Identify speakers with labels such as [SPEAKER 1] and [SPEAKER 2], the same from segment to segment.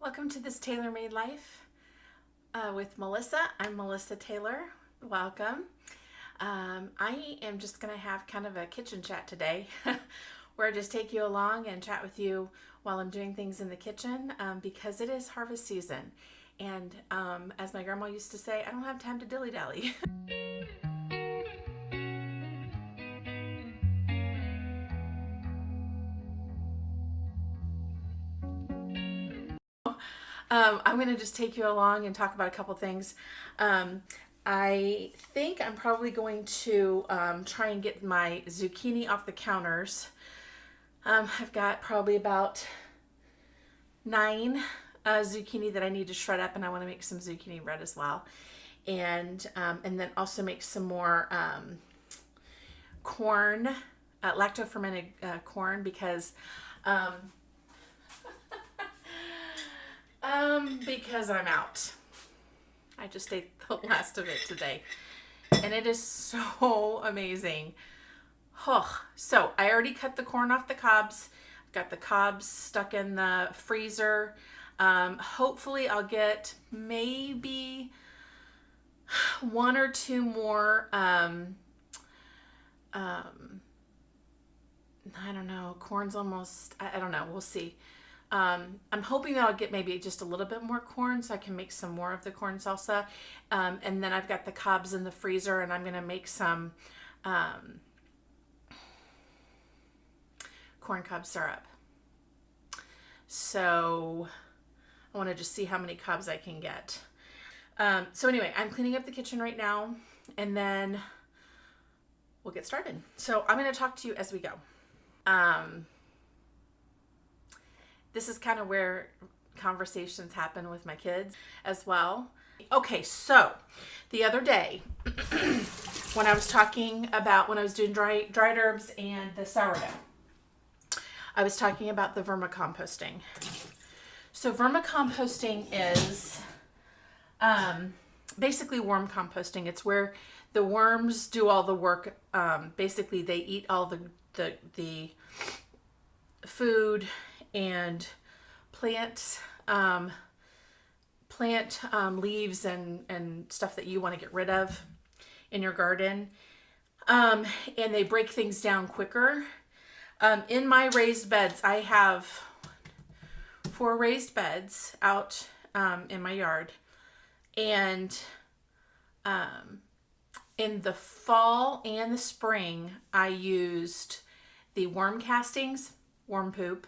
[SPEAKER 1] Welcome to this tailor-made life with Melissa. I'm Melissa Taylor. Welcome. I am just going to have kind of a kitchen chat today where I just take you along and chat with you while I'm doing things in the kitchen because it is harvest season. And as my grandma used to say, I don't have time to dilly-dally. I'm going to just take you along and talk about a couple things. I think I'm probably going to try and get my zucchini off the counters. I've got probably about 9 zucchini that I need to shred up, and I want to make some zucchini bread as well. And then also make some more corn, lacto-fermented corn, because because I'm out. I just ate the last of it today, and it is so amazing. Oh, so I already cut the corn off the cobs. I've got the cobs stuck in the freezer. Hopefully I'll get maybe 1 or 2 more, I don't know, corn's almost, I don't know, we'll see. I'm hoping that I'll get maybe just a little bit more corn so I can make some more of the corn salsa. And then I've got the cobs in the freezer, and I'm going to make some corn cob syrup. So I want to just see how many cobs I can get. So anyway, I'm cleaning up the kitchen right now, and then we'll get started. So I'm going to talk to you as we go. This is kind of where conversations happen with my kids as well. Okay, so the other day when I was talking about when I was doing dried herbs and the sourdough, I was talking about the vermicomposting. So vermicomposting is basically worm composting. It's where the worms do all the work. Basically, they eat all the food and plant leaves and stuff that you want to get rid of in your garden, and they break things down quicker. In my raised beds, I have 4 raised beds out in my yard, and in the fall and the spring I used the worm castings, worm poop,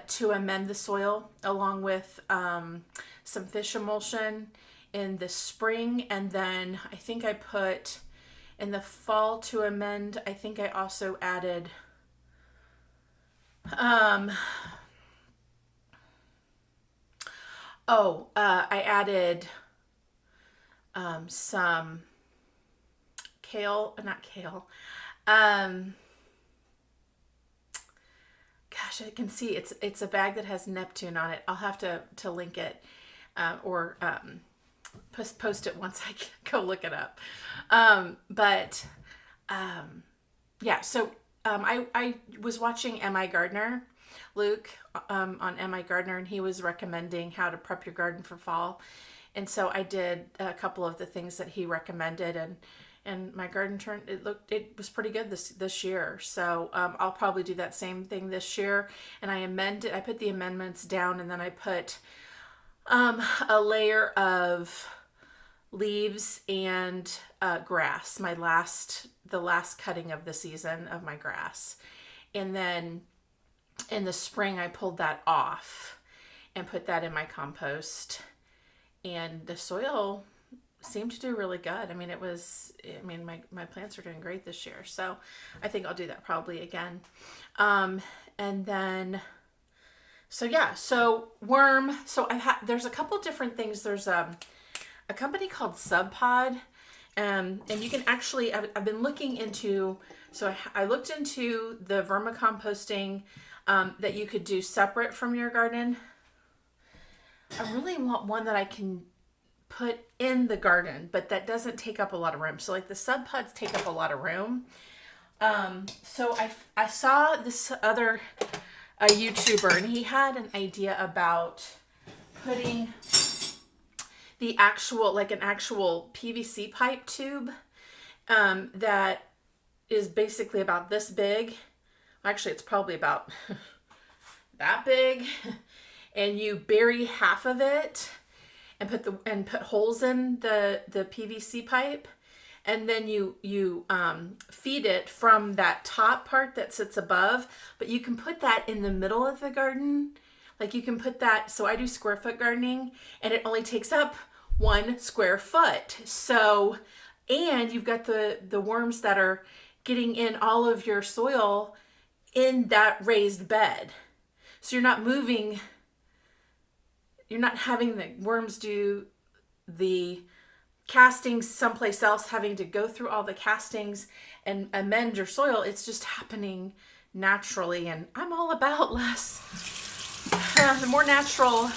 [SPEAKER 1] to amend the soil, along with some fish emulsion in the spring. And then I think I put in the fall to amend, I think I also added I added some kale, not kale, gosh, I can see it's a bag that has Neptune on it. I'll have to link it or post it once I go look it up. Yeah, so I was watching M.I. Gardner, Luke, on M.I. Gardner, and he was recommending how to prep your garden for fall. And so I did a couple of the things that he recommended, and my garden it was pretty good this year. So I'll probably do that same thing this year. And I put the amendments down, and then I put a layer of leaves and grass, the last cutting of the season of my grass. And then in the spring I pulled that off and put that in my compost, and the soil seemed to do really good. My plants are doing great this year, so I think I'll do that probably again. And then, worm. So there's a couple different things. There's a company called Subpod, and you can actually, I've been looking into, so I looked into the vermicomposting that you could do separate from your garden. I really want one that I can put in the garden, but that doesn't take up a lot of room. So like the Subpods take up a lot of room. So I saw this other YouTuber, and he had an idea about putting the actual, like an actual PVC pipe tube that is basically about this big. Actually, it's probably about that big. And you bury half of it and put holes in the PVC pipe, and then you feed it from that top part that sits above. But you can put that in the middle of the garden. Like you can put that, so I do square foot gardening, and it only takes up 1 square foot. So, and you've got the worms that are getting in all of your soil in that raised bed. So you're not moving, you're not having the worms do the castings someplace else, having to go through all the castings and amend your soil. It's just happening naturally, and I'm all about less. The more natural,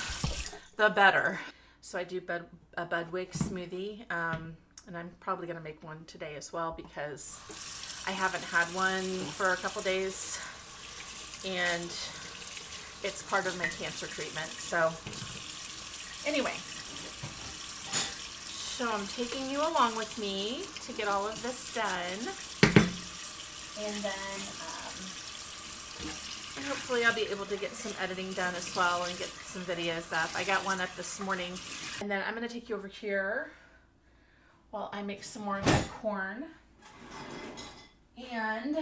[SPEAKER 1] the better. So I do a Budwig smoothie, and I'm probably going to make one today as well because I haven't had one for a couple days, and it's part of my cancer treatment. So anyway, so I'm taking you along with me to get all of this done, and then hopefully I'll be able to get some editing done as well and get some videos up. I got one up this morning, and then I'm going to take you over here while I make some more of that corn. And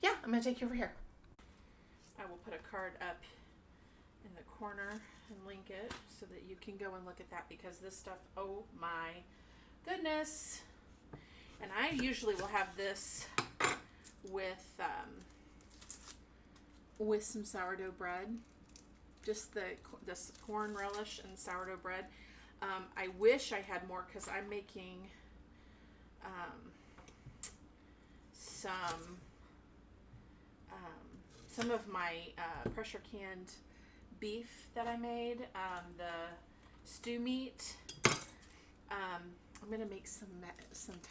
[SPEAKER 1] yeah, I'm going to take you over here. I will put a card up in the corner and link it so that you can go and look at that, because this stuff, oh my goodness. And I usually will have this with some sourdough bread, just this corn relish and sourdough bread. I wish I had more, because I'm making some of my pressure canned beef that I made, the stew meat. I'm gonna make some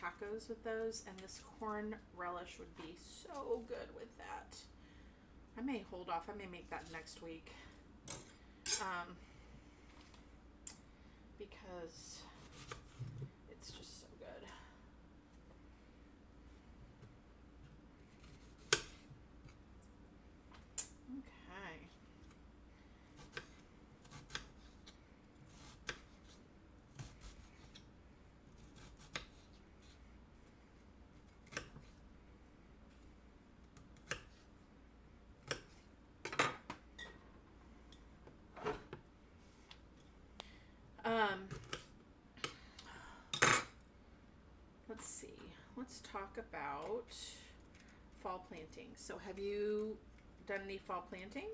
[SPEAKER 1] tacos with those, and this corn relish would be so good with that. I may hold off. I may make that next week, because it's just so good. Okay. Let's see. Let's talk about fall planting. So have you done any fall planting?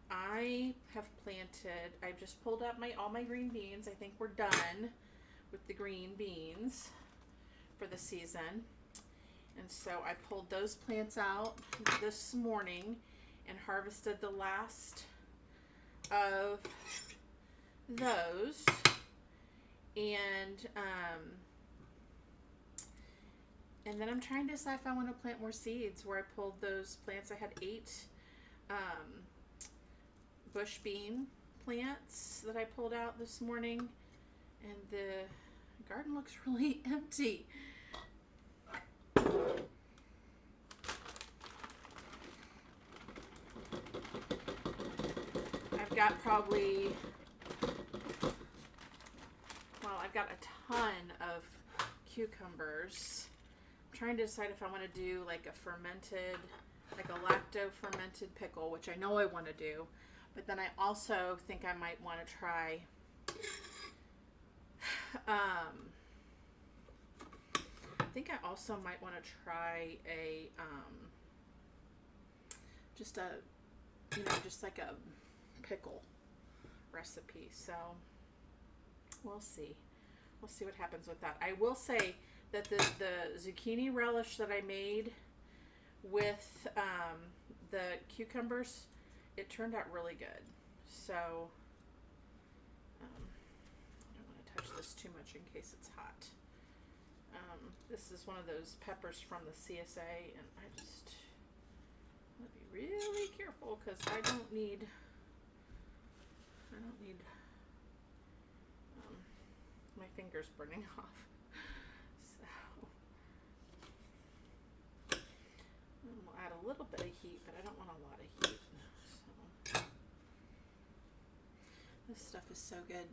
[SPEAKER 1] I have planted, I've just pulled up all my green beans. I think we're done with the green beans for the season. And so I pulled those plants out this morning and harvested the last of those. And then I'm trying to decide if I want to plant more seeds. Where I pulled those plants, I had 8 bush bean plants that I pulled out this morning, and the garden looks really empty. I've got probably, well, I've got a ton of cucumbers. I'm trying to decide if I want to do like a fermented, like a lacto fermented pickle, which I know I want to do, but then I also think I might want to try I think I also might want to try a just like a pickle recipe. So we'll see what happens with that. I will say that the zucchini relish that I made with the cucumbers, it turned out really good. So I don't want to touch this too much in case it's hot. This is one of those peppers from the CSA, and I just want to be really careful because I don't need don't need my fingers burning off. So we'll add a little bit of heat, but I don't want a lot of heat. So this stuff is so good.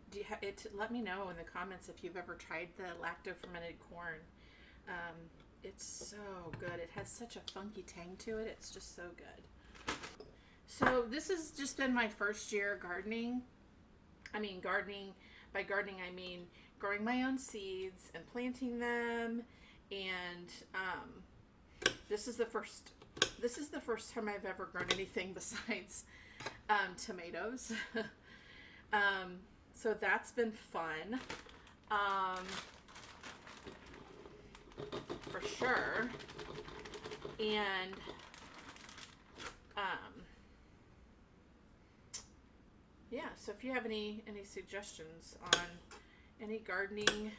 [SPEAKER 1] Let me know in the comments if you've ever tried the lacto fermented corn. It's so good. It has such a funky tang to it. It's just so good. So this has just been my first year gardening. Gardening. By gardening, I mean growing my own seeds and planting them. And this is the first time I've ever grown anything besides tomatoes. So that's been fun. For sure. And yeah, so if you have any suggestions on any gardening,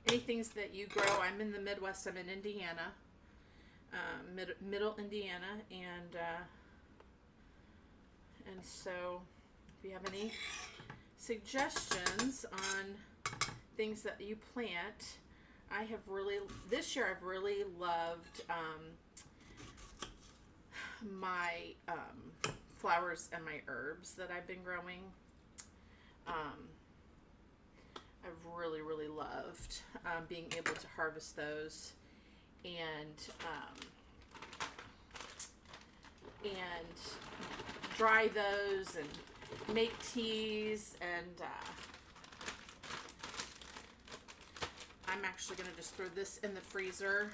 [SPEAKER 1] any things that you grow. I'm in the Midwest. I'm in Indiana, middle Indiana, and so if you have any suggestions on things that you plant, this year I've really loved my flowers and my herbs that I've been growing. I've really loved being able to harvest those and dry those and make teas, and I'm actually going to just throw this in the freezer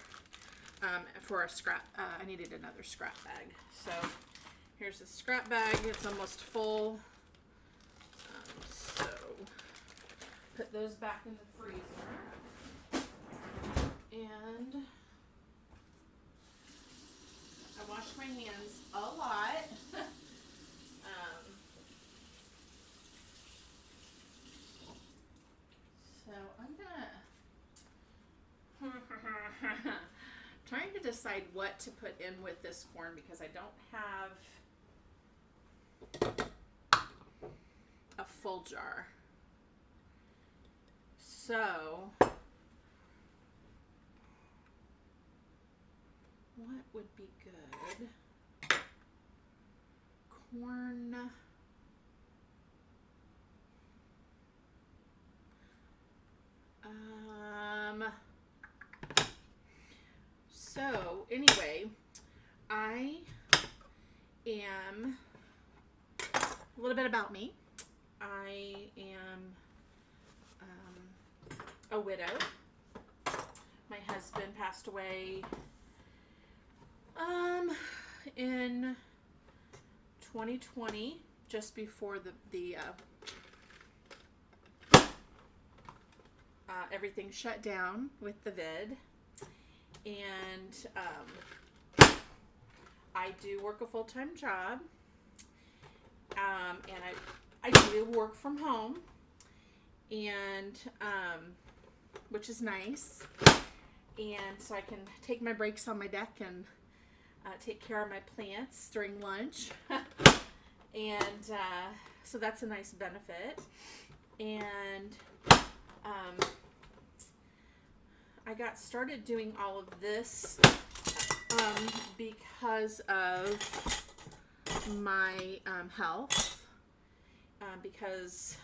[SPEAKER 1] for a scrap. I needed another scrap bag. So here's the scrap bag. It's almost full. So put those back in the freezer. And I wash my hands a lot. So I'm gonna trying to decide what to put in with this corn because I don't have a full jar. So what would be good? Corn. So anyway, I am a little bit about me. I am a widow. My husband passed away in 2020, just before the everything shut down with the vid. And I do work a full-time job, and I do work from home, and which is nice, and so I can take my breaks on my deck and take care of my plants during lunch, and so that's a nice benefit. And I got started doing all of this because of my health, because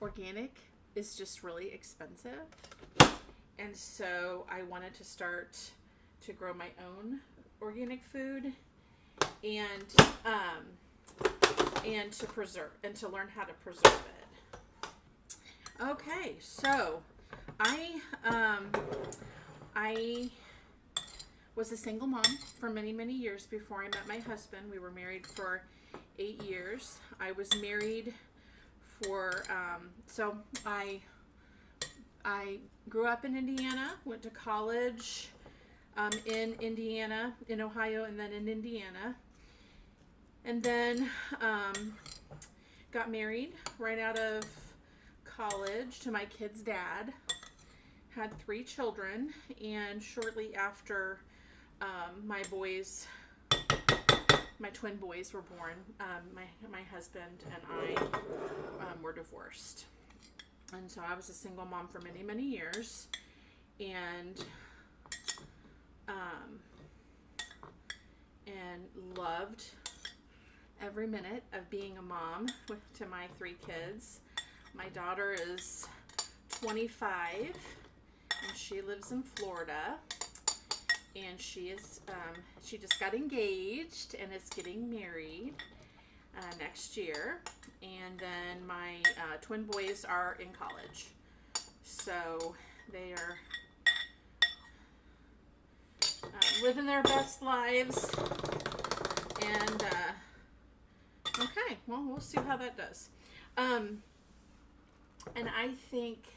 [SPEAKER 1] organic is just really expensive, and so I wanted to start to grow my own organic food and to preserve and to learn how to preserve it. Okay, so I was a single mom for many years before I met my husband. We were married for 8 years. I was married for so I grew up in Indiana, went to college in Indiana, in Ohio, and then in Indiana, and then got married right out of college to my kid's dad. Had 3 children, and shortly after my boys my twin boys were born, my husband and I were divorced. And so I was a single mom for many, many years. And loved every minute of being a mom to my 3 kids. My daughter is 25 and she lives in Florida, and she just got engaged and is getting married next year. And then my twin boys are in college, so they are living their best lives. And okay, well, we'll see how that does. And I think,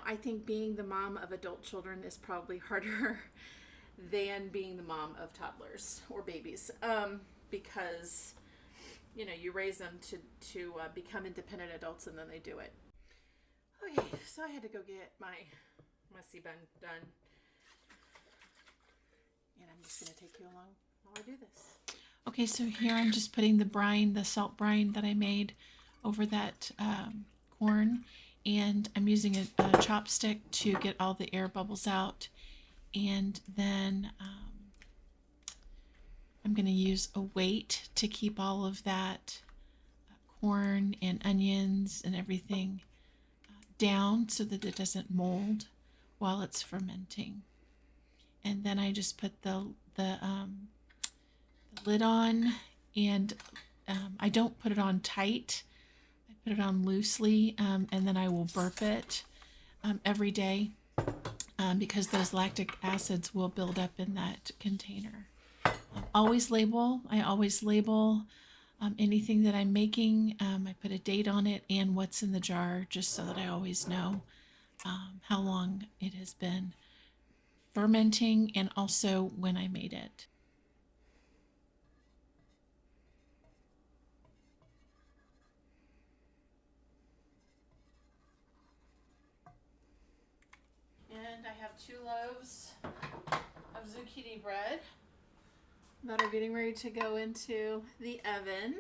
[SPEAKER 1] I think being the mom of adult children is probably harder than being the mom of toddlers or babies, because you raise them to become independent adults, and then they do it. Okay, so I had to go get my messy bun done, and I'm just going to take you along while I do this. Okay, so here I'm just putting the brine, the salt brine that I made over that corn, and I'm using a chopstick to get all the air bubbles out, and then I'm going to use a weight to keep all of that corn and onions and everything down so that it doesn't mold while it's fermenting. And then I just put the lid on, and I don't put it on tight. I put it on loosely, and then I will burp it every day because those lactic acids will build up in that container. I always label anything that I'm making. I put a date on it and what's in the jar, just so that I always know how long it has been fermenting, and also when I made it. And I have 2 loaves of zucchini bread that are getting ready to go into the oven.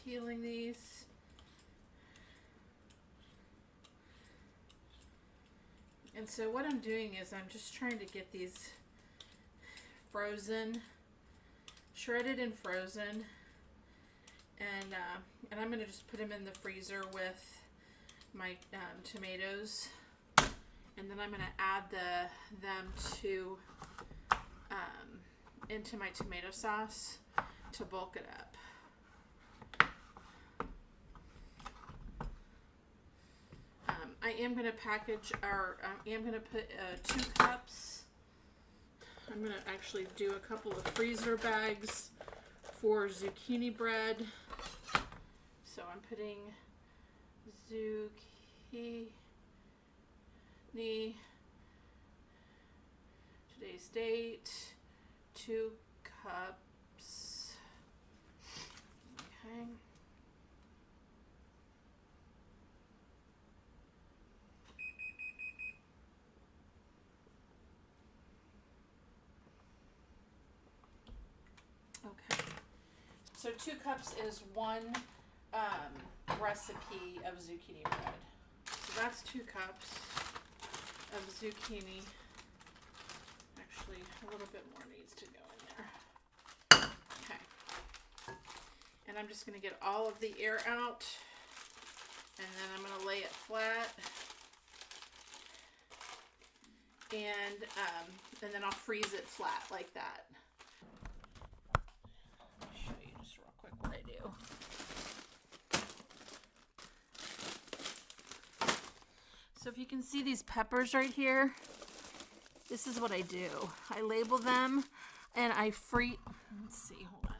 [SPEAKER 1] Peeling these. And so what I'm doing is I'm just trying to get these frozen, shredded and frozen, and I'm going to just put them in the freezer with my tomatoes, and then I'm going to add them to into my tomato sauce to bulk it up. I am going to package I am going to put 2 cups. I'm going to actually do a couple of freezer bags for zucchini bread. So I'm putting zucchini, today's date, 2 cups. Okay. Okay, so 2 cups is 1 recipe of zucchini bread. So that's 2 cups of zucchini. Actually, a little bit more needs to go in there. Okay, and I'm just going to get all of the air out, and then I'm going to lay it flat, and then I'll freeze it flat like that. What I do. So if you can see these peppers right here, this is what I do. I label them. and I let's see, hold on.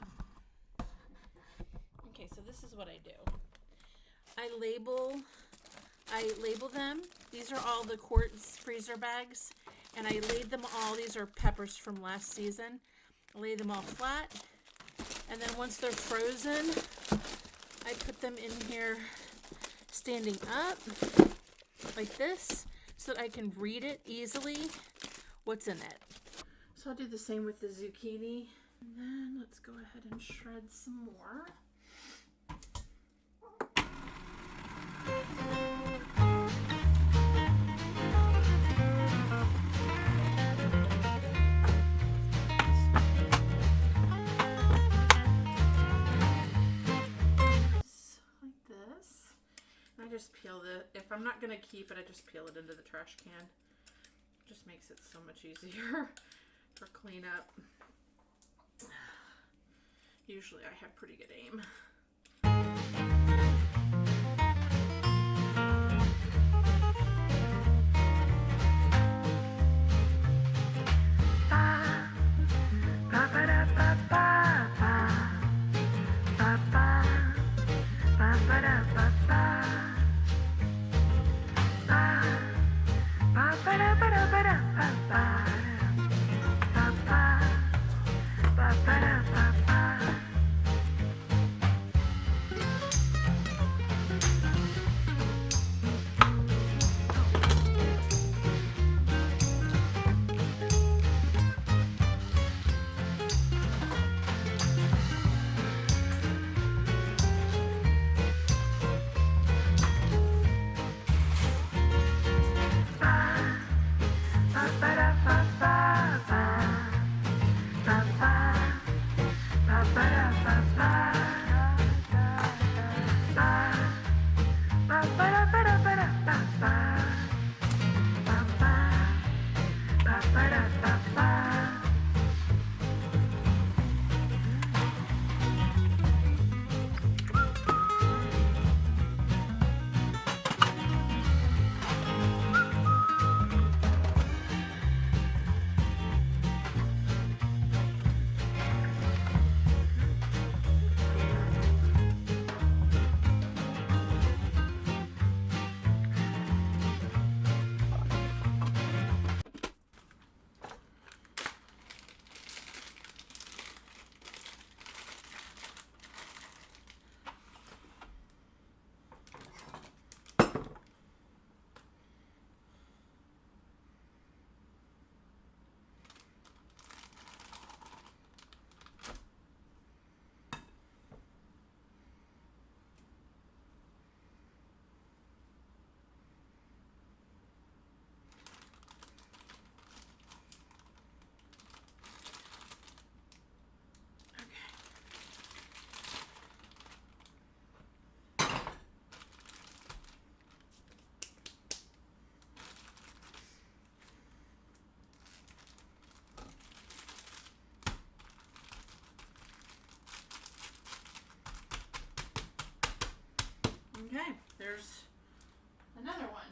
[SPEAKER 1] Okay, so this is what I do. I label them. These are all the quartz freezer bags, and I laid them all. These are peppers from last season. I lay them all flat, and then once they're frozen, I put them in here standing up like this so that I can read it easily what's in it. So I'll do the same with the zucchini. And then let's go ahead and shred some more. Like this. And I just peel if I'm not going to keep it, I just peel it into the trash can. It just makes it so much easier for cleanup. Usually I have pretty good aim. Okay, there's another one.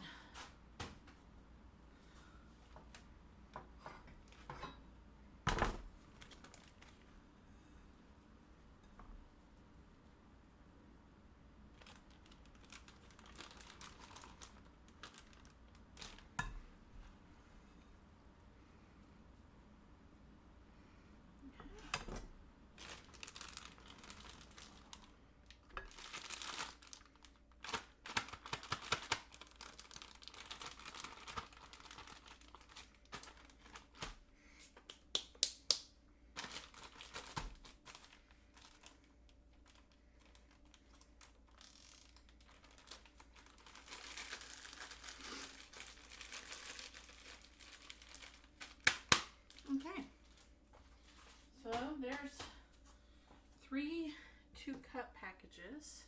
[SPEAKER 1] Okay, so there's 3 2-cup packages.